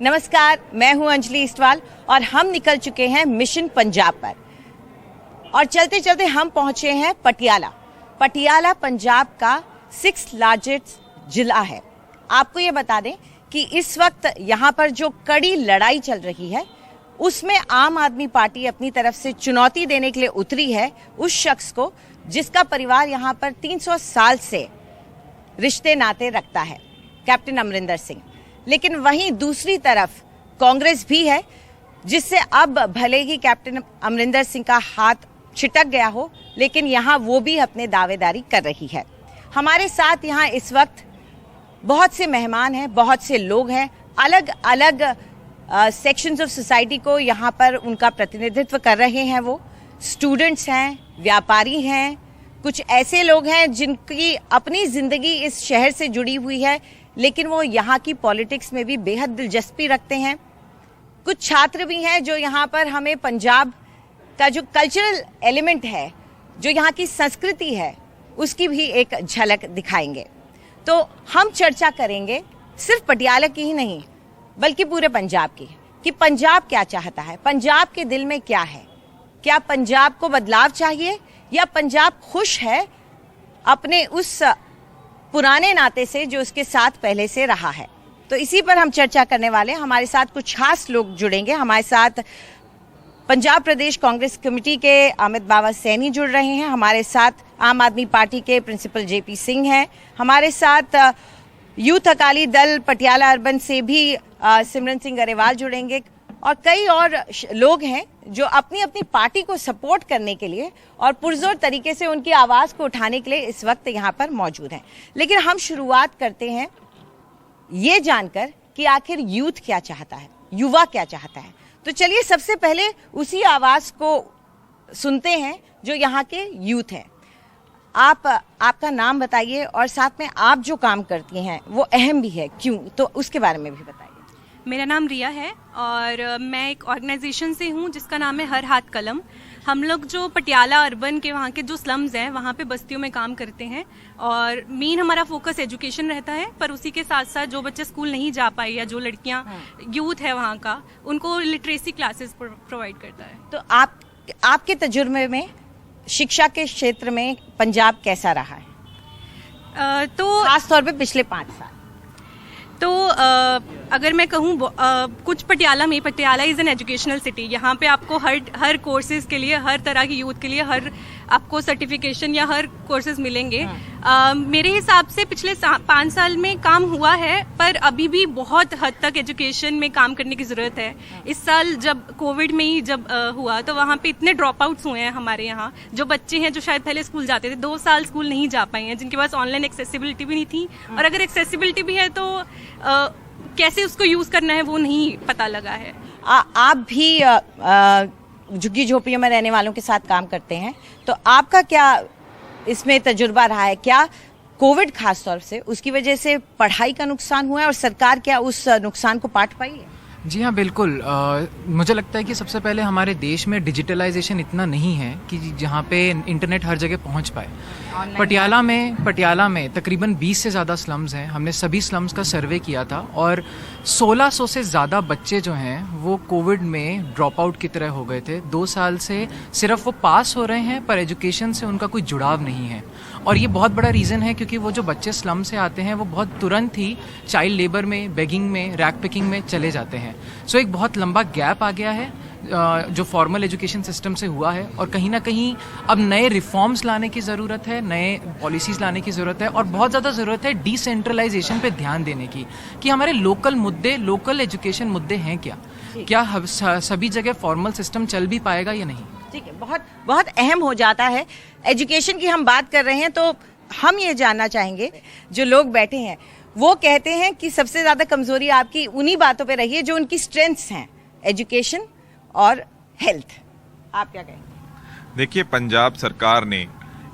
नमस्कार, मैं हूं अंजलि इस्टवाल और हम निकल चुके हैं मिशन पंजाब पर। और चलते चलते हम पहुंचे हैं पटियाला। पटियाला पंजाब का 6th लार्जेस्ट जिला है। आपको ये बता दें कि इस वक्त यहाँ पर जो कड़ी लड़ाई चल रही है उसमें आम आदमी पार्टी अपनी तरफ से चुनौती देने के लिए उतरी है उस शख्स को जिसका परिवार यहाँ पर 300 साल से रिश्ते नाते रखता है, कैप्टन अमरिंदर सिंह। लेकिन वहीं दूसरी तरफ कांग्रेस भी है, जिससे अब भले ही कैप्टन अमरिंदर सिंह का हाथ छिटक गया हो, लेकिन यहाँ वो भी अपने दावेदारी कर रही है। हमारे साथ यहाँ इस वक्त बहुत से मेहमान हैं, बहुत से लोग हैं, अलग अलग सेक्शंस ऑफ सोसाइटी को यहाँ पर उनका प्रतिनिधित्व कर रहे हैं। वो स्टूडेंट्स हैं, व्यापारी हैं, कुछ ऐसे लोग हैं जिनकी अपनी जिंदगी इस शहर से जुड़ी हुई है, लेकिन वो यहाँ की पॉलिटिक्स में भी बेहद दिलचस्पी रखते हैं। कुछ छात्र भी हैं जो यहाँ पर हमें पंजाब का जो कल्चरल एलिमेंट है, जो यहाँ की संस्कृति है, उसकी भी एक झलक दिखाएंगे। तो हम चर्चा करेंगे सिर्फ पटियाला की ही नहीं बल्कि पूरे पंजाब की, कि पंजाब क्या चाहता है, पंजाब के दिल में क्या है। क्या पंजाब को बदलाव चाहिए या पंजाब खुश है अपने उस पुराने नाते से जो उसके साथ पहले से रहा है। तो इसी पर हम चर्चा करने वाले हैं। हमारे साथ कुछ खास लोग जुड़ेंगे। हमारे साथ पंजाब प्रदेश कांग्रेस कमेटी के अमित बाबा सैनी जुड़ रहे हैं। हमारे साथ आम आदमी पार्टी के प्रिंसिपल जेपी सिंह हैं। हमारे साथ यूथ अकाली दल पटियाला अर्बन से भी सिमरन सिंह गरेवाल जुड़ेंगे और कई और लोग हैं जो अपनी अपनी पार्टी को सपोर्ट करने के लिए और पुरजोर तरीके से उनकी आवाज को उठाने के लिए इस वक्त यहाँ पर मौजूद हैं। लेकिन हम शुरुआत करते हैं ये जानकर कि आखिर यूथ क्या चाहता है, युवा क्या चाहता है। तो चलिए सबसे पहले उसी आवाज को सुनते हैं जो यहाँ के यूथ हैं। आप आपका नाम बताइए और साथ में आप जो काम करती हैं वो अहम भी है, क्यों, तो उसके बारे में भी बताइए। मेरा नाम रिया है और मैं एक ऑर्गेनाइजेशन से हूँ जिसका नाम है हर हाथ कलम। हम लोग जो पटियाला अर्बन के वहाँ के जो स्लम्स हैं वहाँ पे बस्तियों में काम करते हैं और मेन हमारा फोकस एजुकेशन रहता है। पर उसी के साथ साथ जो बच्चे स्कूल नहीं जा पाए या जो लड़कियाँ यूथ है वहाँ का, उनको लिटरेसी क्लासेस प्रोवाइड करता है। तो आपके तजुर्बे में शिक्षा के क्षेत्र में पंजाब कैसा रहा है, तो खासतौर पे पिछले 5 साल? तो अगर मैं कहूँ कुछ Patiala is an educational city. यहाँ पे आपको हर कोर्सेज के लिए, हर तरह की यूथ के लिए हर आपको सर्टिफिकेशन या हर कोर्सेज मिलेंगे। मेरे हिसाब से पिछले 5 साल में काम हुआ है, पर अभी भी बहुत हद तक एजुकेशन में काम करने की ज़रूरत है। इस साल जब कोविड में ही जब हुआ तो वहाँ पे इतने ड्रॉप आउट्स हुए हैं हमारे यहाँ। जो बच्चे हैं जो शायद पहले स्कूल जाते थे, 2 साल स्कूल नहीं जा पाए हैं, जिनके पास ऑनलाइन एक्सेसिबिलिटी भी नहीं थी, और अगर एक्सेसिबिलिटी भी है तो कैसे उसको यूज करना है वो नहीं पता लगा है। आप भी झुग्गी झोपड़ियों में रहने वालों के साथ काम करते हैं, तो आपका क्या इसमें तजुर्बा रहा है? क्या कोविड खास तौर से उसकी वजह से पढ़ाई का नुकसान हुआ है और सरकार क्या उस नुकसान को पाट पाई है? जी हाँ, बिल्कुल। मुझे लगता है कि सबसे पहले हमारे देश में डिजिटलाइजेशन इतना नहीं है कि जहाँ पे इंटरनेट हर जगह पहुँच पाए। पटियाला में तकरीबन 20 से ज़्यादा स्लम्स हैं। हमने सभी स्लम्स का सर्वे किया था और 1600 से ज़्यादा बच्चे जो हैं वो कोविड में ड्रॉप आउट की तरह हो गए थे। 2 साल से सिर्फ वो पास हो रहे हैं पर एजुकेशन से उनका कोई जुड़ाव नहीं है। और ये बहुत बड़ा रीज़न है क्योंकि वो जो बच्चे स्लम से आते हैं वो बहुत तुरंत ही चाइल्ड लेबर में, बेगिंग में, रैक पिकिंग में चले जाते हैं। सो एक बहुत लंबा गैप आ गया है जो फॉर्मल एजुकेशन सिस्टम से हुआ है, और कहीं ना कहीं अब नए रिफॉर्म्स लाने की ज़रूरत है, नए पॉलिसीज़ लाने की ज़रूरत है, और बहुत ज़्यादा ज़रूरत है डिसेंट्रलाइजेशन पे ध्यान देने की कि हमारे लोकल एजुकेशन मुद्दे हैं क्या सभी जगह फॉर्मल सिस्टम चल भी पाएगा या नहीं। ठीक है, बहुत बहुत अहम हो जाता है। एजुकेशन की हम बात कर रहे हैं तो हम ये जानना चाहेंगे, जो लोग बैठे हैं वो कहते हैं कि सबसे ज़्यादा कमज़ोरी आपकी उन्हीं बातों पे रही है जो उनकी स्ट्रेंथ्स हैं, एजुकेशन और हेल्थ। आप क्या कहेंगे? देखिए, पंजाब सरकार ने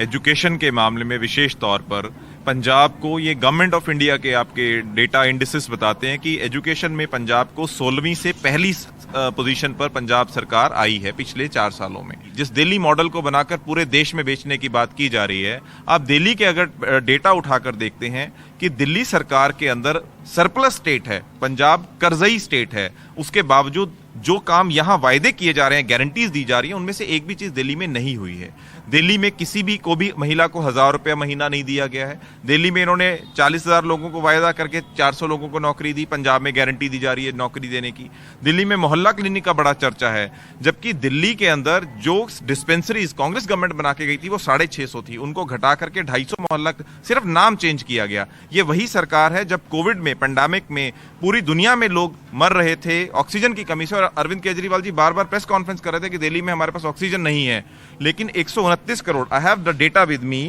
एजुकेशन के मामले में विशेष तौर पर पंजाब को, ये गवर्नमेंट ऑफ इंडिया के आपके डेटा इंडिसेस बताते हैं कि एजुकेशन में पंजाब को 16वीं से पहली पोजीशन पर पंजाब सरकार आई है पिछले 4 सालों में। जिस दिल्ली मॉडल को बनाकर पूरे देश में बेचने की बात की जा रही है, आप दिल्ली के अगर डेटा उठाकर देखते हैं कि दिल्ली सरकार के अंदर सरप्लस स्टेट है, पंजाब कर्जई स्टेट है, उसके बावजूद जो काम यहां वायदे किए जा रहे हैं, गारंटीज दी जा रही हैं, उनमें से एक भी चीज दिल्ली में नहीं हुई है। दिल्ली में किसी भी को भी महिला को 1000 रुपया महीना नहीं दिया गया है। दिल्ली में इन्होंने 40,000 लोगों को वायदा करके 400 लोगों को नौकरी दी। पंजाब में गारंटी दी जा रही है नौकरी देने की। दिल्ली में मोहल्ला क्लिनिक का बड़ा चर्चा है, जबकि दिल्ली के अंदर जो डिस्पेंसरीज कांग्रेस गवर्नमेंट बना के गई थी वो 650 थी, उनको घटा करके 250 मोहल्ला, सिर्फ नाम चेंज किया गया। ये वही सरकार है जब कोविड में, पेंडेमिक में पूरी दुनिया में लोग मर रहे थे ऑक्सीजन की कमी से, और अरविंद केजरीवाल जी बार बार प्रेस कॉन्फ्रेंस कर रहे थे कि दिल्ली में हमारे पास ऑक्सीजन नहीं है, लेकिन 129 crore, I have the data with me,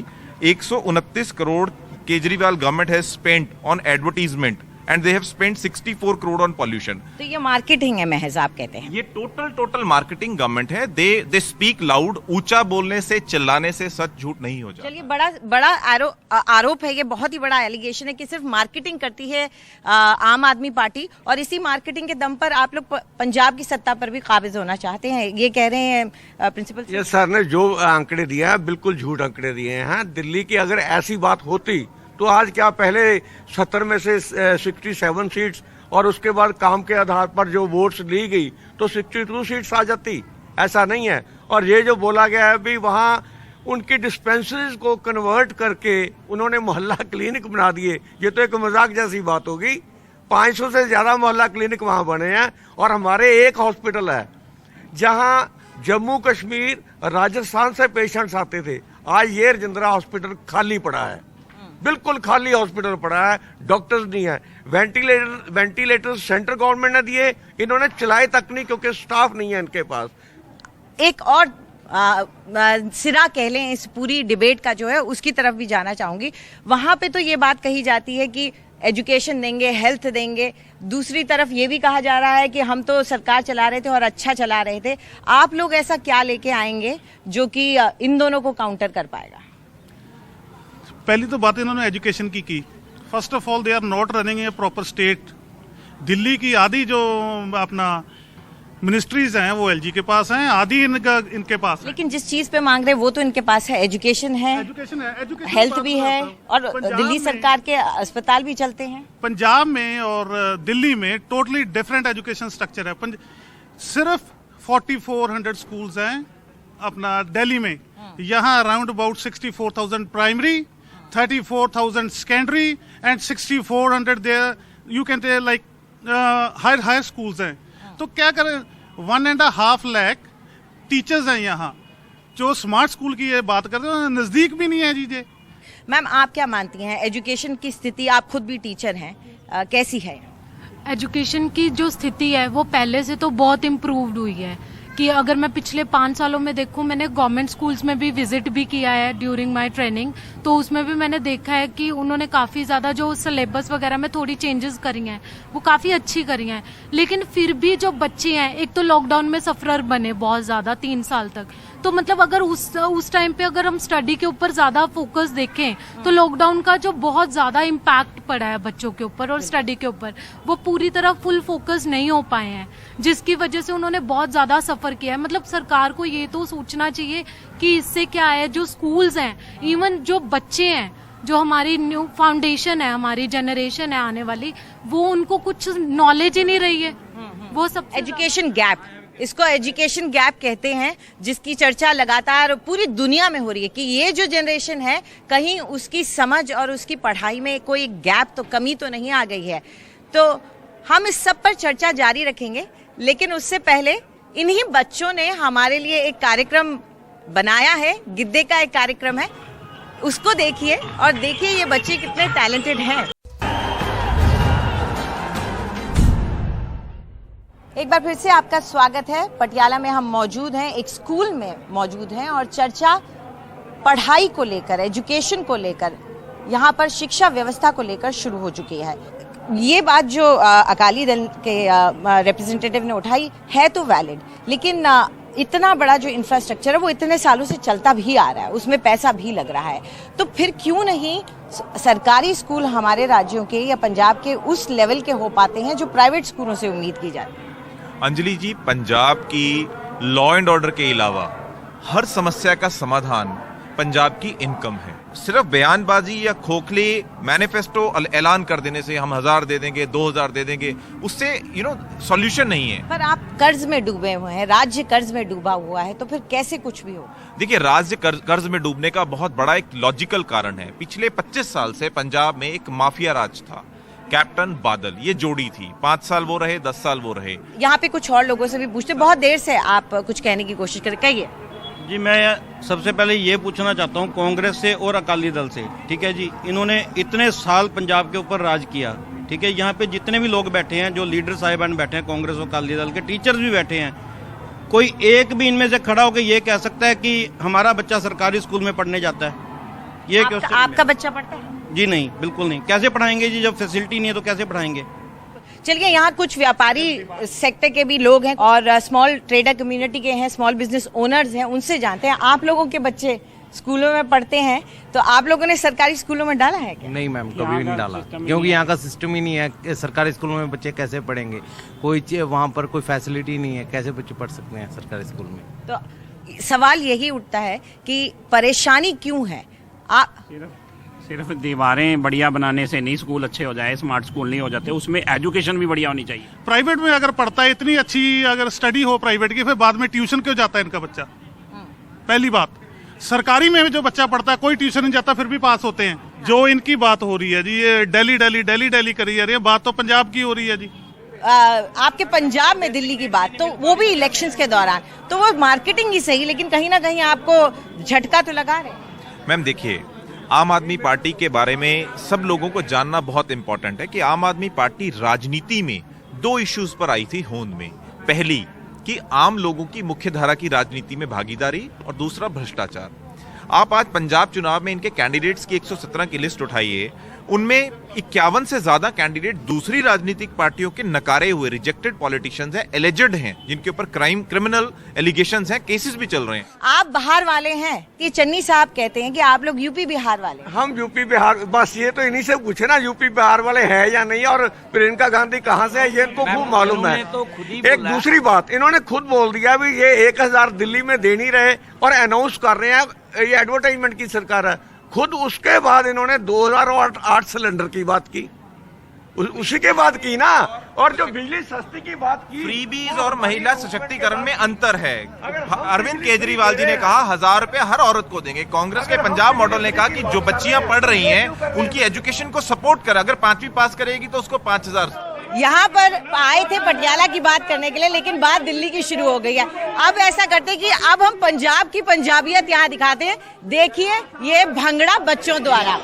129 crore Kejriwal government has spent on advertisement and they have spent 64 crore on pollution. तो ये मार्केटिंग है महज, आप कहते हैं? ये टोटल मार्केटिंग गवर्नमेंट है। दे स्पीक लाउड, ऊंचा बोलने से, चिल्लाने से सच झूठ नहीं हो जाता। चलिए, बड़ा आरोप है, ये बहुत ही बड़ा एलिगेशन है कि सिर्फ मार्केटिंग करती है आम आदमी पार्टी, और इसी मार्केटिंग के दम पर आप लोग पंजाब की सत्ता पर भी काबिज होना चाहते हैं, ये कह रहे हैं प्रिंसिपल। ये सर ने जो आंकड़े दिए हैं बिल्कुल झूठ आंकड़े दिए हैं। दिल्ली की अगर ऐसी बात होती तो आज क्या पहले 70 में से 67 सीट्स और उसके बाद काम के आधार पर जो वोट्स ली गई तो 62 सीट्स आ जाती? ऐसा नहीं है। और ये जो बोला गया है भी वहाँ उनकी डिस्पेंसरीज को कन्वर्ट करके उन्होंने मोहल्ला क्लिनिक बना दिए, ये तो एक मजाक जैसी बात होगी। 500 से ज्यादा मोहल्ला क्लिनिक वहाँ बने हैं, और हमारे एक हॉस्पिटल है जहाँ जम्मू कश्मीर, राजस्थान से पेशेंट्स आते थे। आज ये राजेंद्रा हॉस्पिटल खाली पड़ा है, बिल्कुल खाली हॉस्पिटल पड़ा है, डॉक्टर्स नहीं है। वेंटिलेटर सेंट्रल गवर्नमेंट ने दिए, इन्होंने चलाए तक नहीं क्योंकि स्टाफ नहीं है इनके पास। एक और सिरा कह लें इस पूरी डिबेट का जो है, उसकी तरफ भी जाना चाहूंगी। वहां पे तो ये बात कही जाती है कि एजुकेशन देंगे, हेल्थ देंगे, दूसरी तरफ ये भी कहा जा रहा है कि हम तो सरकार चला रहे थे और अच्छा चला रहे थे। आप लोग ऐसा क्या लेके आएंगे जो कि इन दोनों को काउंटर कर पाएगा? पहली तो बात इन्होंने एजुकेशन की। First of all they are not running a proper state. Delhi की आधी जो अपना मिनिस्ट्रीज हैं वो एलजी के पास हैं, आधी इनके पास है। लेकिन जिस चीज पे मांग रहे हैं वो तो इनके पास है, एजुकेशन है, हेल्थ भी है, और दिल्ली सरकार के अस्पताल भी चलते हैं। पंजाब में और दिल्ली में टोटली डिफरेंट एजुकेशन स्ट्रक्चर है। सिर्फ 4400 स्कूल्स हैं अपना दिल्ली में। यहाँ around about 64,000 primary, 34,000 secondary and 6,400 there you can tell like higher schools हैं। तो क्या करें, 1.5 लाख टीचर्स हैं यहाँ। जो स्मार्ट स्कूल की ये बात करते हैं नजदीक भी नहीं है जीजे। मैम, आप क्या मानती हैं एजुकेशन की स्थिति? आप खुद भी टीचर हैं, कैसी है एजुकेशन की जो स्थिति है? वो पहले से तो बहुत इम्प्रूव्ड हुई है कि अगर मैं पिछले 5 सालों में देखूं, मैंने गवर्नमेंट स्कूल्स में भी विजिट भी किया है ड्यूरिंग माय ट्रेनिंग, तो उसमें भी मैंने देखा है कि उन्होंने काफ़ी ज़्यादा जो सिलेबस वगैरह में थोड़ी चेंजेस करी हैं, वो काफ़ी अच्छी करी हैं। लेकिन फिर भी जो बच्चे हैं, एक तो लॉकडाउन में सफरर बने बहुत ज़्यादा 3 साल तक, तो मतलब अगर उस टाइम पे अगर हम स्टडी के ऊपर ज़्यादा फोकस देखें तो लॉकडाउन का जो बहुत ज़्यादा इम्पैक्ट पड़ा है बच्चों के ऊपर और स्टडी के ऊपर, वो पूरी तरह फुल फोकस नहीं हो पाए हैं, जिसकी वजह से उन्होंने बहुत ज़्यादा सफ़र किया है। मतलब सरकार को ये तो सोचना चाहिए कि इससे क्या है, जो स्कूल्स हैं, इवन जो बच्चे हैं, जो हमारी न्यू फाउंडेशन है, हमारी जनरेशन है आने वाली, वो उनको कुछ नॉलेज ही नहीं रही है। वो सब एजुकेशन गैप, इसको एजुकेशन गैप कहते हैं, जिसकी चर्चा लगातार पूरी दुनिया में हो रही है कि ये जो जनरेशन है कहीं उसकी समझ और उसकी पढ़ाई में कोई गैप तो कमी तो नहीं आ गई है। तो हम इस सब पर चर्चा जारी रखेंगे, लेकिन उससे पहले इन्हीं बच्चों ने हमारे लिए एक कार्यक्रम बनाया है, गिद्दे का एक कार्यक्रम है, उसको देखिए और देखिए ये बच्चे कितने टैलेंटेड हैं। एक बार फिर से आपका स्वागत है। पटियाला में हम मौजूद हैं, एक स्कूल में मौजूद हैं, और चर्चा पढ़ाई को लेकर, एजुकेशन को लेकर, यहाँ पर शिक्षा व्यवस्था को लेकर शुरू हो चुकी है। ये बात जो अकाली दल के रिप्रेजेंटेटिव ने उठाई है तो वैलिड, लेकिन इतना बड़ा जो इंफ्रास्ट्रक्चर है वो इतने सालों से चलता भी आ रहा है, उसमें पैसा भी लग रहा है, तो फिर क्यों नहीं सरकारी स्कूल हमारे राज्यों के या पंजाब के उस लेवल के हो पाते हैं जो प्राइवेट स्कूलों से उम्मीद की जाती है? अंजलि जी, पंजाब की लॉ एंड ऑर्डर के अलावा हर समस्या का समाधान पंजाब की इनकम है। सिर्फ बयानबाजी या खोखले मैनिफेस्टो ऐलान कर देने से हम 1000 दे देंगे, 2000 दे देंगे, उससे सॉल्यूशन नहीं है। पर आप कर्ज में डूबे हुए हैं, राज्य कर्ज में डूबा हुआ है, तो फिर कैसे कुछ भी हो? देखिए, राज्य कर्ज में डूबने का बहुत बड़ा एक लॉजिकल कारण है। पिछले 25 साल से पंजाब में एक माफिया राज था, कैप्टन बादल, ये जोड़ी थी। 5 साल वो रहे, 10 साल वो रहे। यहाँ पे कुछ और लोगों से भी पूछते, बहुत देर से आप कुछ कहने की कोशिश करें, कहिए। जी, मैं सबसे पहले ये पूछना चाहता हूँ कांग्रेस से और अकाली दल से, ठीक है जी, इन्होंने इतने साल पंजाब के ऊपर राज किया, ठीक है, यहाँ पे जितने भी लोग बैठे हैं, जो लीडर साहिबान बैठे हैं कांग्रेस और अकाली दल के, टीचर्स भी बैठे हैं, कोई एक भी इनमें से खड़ा होकर ये कह सकता है कि हमारा बच्चा सरकारी स्कूल में पढ़ने जाता है? ये आपका बच्चा पढ़ता है? जी नहीं, बिल्कुल नहीं। कैसे पढ़ाएंगे जी, जब फैसिलिटी नहीं है तो कैसे पढ़ाएंगे? चलिए, यहाँ कुछ व्यापारी सेक्टर के भी लोग हैं और स्मॉल ट्रेडर कम्युनिटी के हैं, स्मॉल बिजनेस ओनर्स हैं, उनसे जानते हैं। आप लोगों के बच्चे स्कूलों में पढ़ते हैं, तो आप लोगों ने सरकारी स्कूलों में डाला है क्या? नहीं मैम, कभी भी नहीं डाला, क्योंकि यहाँ का सिस्टम ही नहीं है। सरकारी स्कूलों में बच्चे कैसे पढ़ेंगे? कोई वहाँ पर कोई फैसिलिटी नहीं है, कैसे बच्चे पढ़ सकते हैं सरकारी स्कूल में? तो सवाल यही उठता है कि परेशानी क्यों है? सिर्फ दीवारें बढ़िया बनाने से नहीं स्कूल अच्छे हो जाए, स्मार्ट स्कूल नहीं हो जाते, उसमें एजुकेशन भी बढ़िया होनी चाहिए। प्राइवेट में अगर पढ़ता है, इतनी अच्छी अगर स्टडी हो प्राइवेट की, फिर बाद में ट्यूशन क्यों जाता है इनका बच्चा? पहली बात, सरकारी में जो बच्चा पढ़ता है कोई ट्यूशन नहीं जाता, फिर भी पास होते हैं। जो इनकी बात हो रही है जी, ये दिल्ली करी जा रही है, बात तो पंजाब की हो रही है जी। आपके पंजाब में दिल्ली की बात, तो वो भी इलेक्शंस के दौरान, तो वो मार्केटिंग ही सही, लेकिन कहीं ना कहीं आपको झटका तो लगा रहे। मैम देखिए, आम आदमी पार्टी के बारे में सब लोगों को जानना बहुत इंपॉर्टेंट है कि आम आदमी पार्टी राजनीति में 2 इश्यूज पर आई थी होंद में। पहली कि आम लोगों की मुख्य धारा की राजनीति में भागीदारी, और दूसरा भ्रष्टाचार। आप आज पंजाब चुनाव में इनके कैंडिडेट्स की 117 की लिस्ट उठाइए, उनमें 51 से ज्यादा कैंडिडेट दूसरी राजनीतिक पार्टियों के नकारे हुए रिजेक्टेड पॉलिटिशियंस हैं, एलिजेड हैं, जिनके ऊपर क्रिमिनल एलिगेशंस हैं, केसेस भी चल रहे हैं। आप बिहार वाले हैं कि चन्नी साहब कहते हैं कि आप लोग यूपी बिहार वाले? हम यूपी बिहार, बस ये तो इन्हीं से पूछे ना यूपी बिहार वाले हैं या नहीं, और प्रियंका गांधी कहाँ से है ये इनको खूब मालूम है। एक दूसरी बात, इन्होंने खुद बोल दिया भी ये 1000 दिल्ली में दे नहीं रहे और अनाउंस कर रहे हैं, ये एडवर्टाइजमेंट की सरकार है। खुद उसके बाद इन्होंने 2008 सिलेंडर की बात की, उसी के बाद की ना, और जो बिजली सस्ती की बात की। फ्रीबीज और महिला सशक्तिकरण में अंतर है। अरविंद केजरीवाल जी ने कहा 1000 रुपए हर औरत को देंगे। कांग्रेस के पंजाब मॉडल ने कहा कि जो बच्चियां पढ़ रही हैं उनकी एजुकेशन को सपोर्ट कर, अगर 5वीं पास करेगी तो उसको 5000। यहाँ पर आए थे पटियाला की बात करने के लिए, लेकिन बात दिल्ली की शुरू हो गई है। अब ऐसा करते हैं कि अब हम पंजाब की पंजाबियत यहाँ दिखाते हैं। देखिए, ये भंगड़ा बच्चों द्वारा।